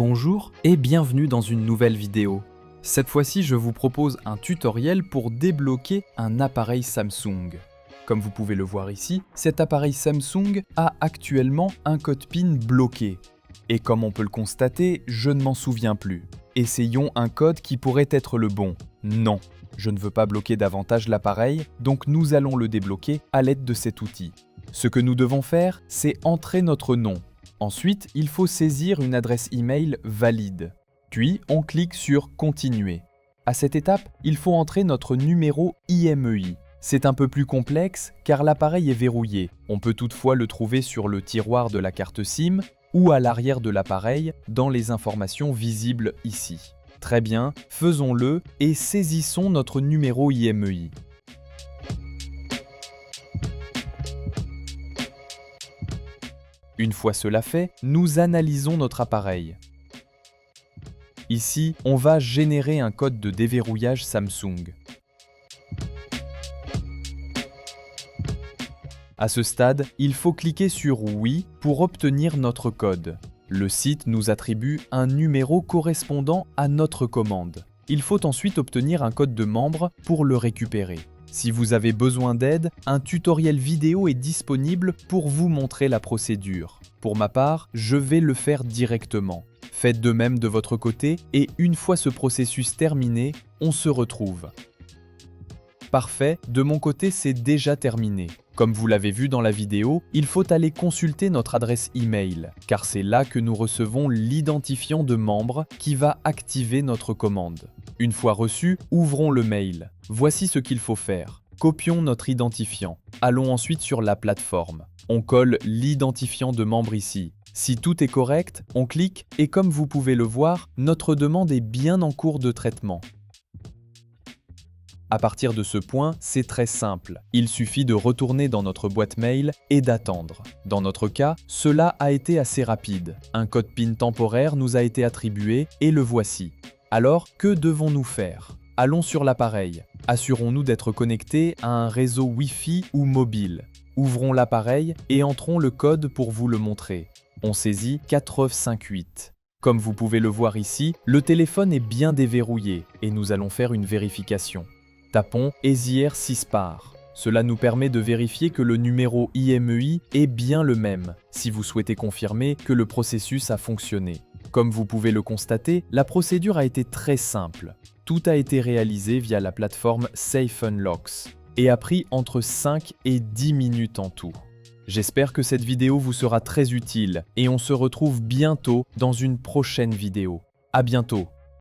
Bonjour et bienvenue dans une nouvelle vidéo. Cette fois-ci, je vous propose un tutoriel pour débloquer un appareil Samsung. Comme vous pouvez le voir ici, cet appareil Samsung a actuellement un code PIN bloqué. Et comme on peut le constater, je ne m'en souviens plus. Essayons un code qui pourrait être le bon. Non, je ne veux pas bloquer davantage l'appareil, donc nous allons le débloquer à l'aide de cet outil. Ce que nous devons faire, c'est entrer notre nom. Ensuite, il faut saisir une adresse email valide. Puis, on clique sur « Continuer ». À cette étape, il faut entrer notre numéro IMEI. C'est un peu plus complexe car l'appareil est verrouillé. On peut toutefois le trouver sur le tiroir de la carte SIM ou à l'arrière de l'appareil dans les informations visibles ici. Très bien, faisons-le et saisissons notre numéro IMEI. Une fois cela fait, nous analysons notre appareil. Ici, on va générer un code de déverrouillage Samsung. À ce stade, il faut cliquer sur « Oui » pour obtenir notre code. Le site nous attribue un numéro correspondant à notre commande. Il faut ensuite obtenir un code de membre pour le récupérer. Si vous avez besoin d'aide, un tutoriel vidéo est disponible pour vous montrer la procédure. Pour ma part, je vais le faire directement. Faites de même de votre côté et une fois ce processus terminé, on se retrouve. Parfait, de mon côté c'est déjà terminé. Comme vous l'avez vu dans la vidéo, il faut aller consulter notre adresse email, car c'est là que nous recevons l'identifiant de membre qui va activer notre commande. Une fois reçu, ouvrons le mail. Voici ce qu'il faut faire. Copions notre identifiant. Allons ensuite sur la plateforme. On colle l'identifiant de membre ici. Si tout est correct, on clique et comme vous pouvez le voir, notre demande est bien en cours de traitement. À partir de ce point, c'est très simple. Il suffit de retourner dans notre boîte mail et d'attendre. Dans notre cas, cela a été assez rapide. Un code PIN temporaire nous a été attribué et le voici. Alors, que devons-nous faire? Allons sur l'appareil. Assurons-nous d'être connectés à un réseau Wi-Fi ou mobile. Ouvrons l'appareil et entrons le code pour vous le montrer. On saisit 4958. Comme vous pouvez le voir ici, le téléphone est bien déverrouillé et nous allons faire une vérification. Tapons Easier 6par. Cela nous permet de vérifier que le numéro IMEI est bien le même, si vous souhaitez confirmer que le processus a fonctionné. Comme vous pouvez le constater, la procédure a été très simple. Tout a été réalisé via la plateforme SafeUnlocks et a pris entre 5 et 10 minutes en tout. J'espère que cette vidéo vous sera très utile et on se retrouve bientôt dans une prochaine vidéo. À bientôt!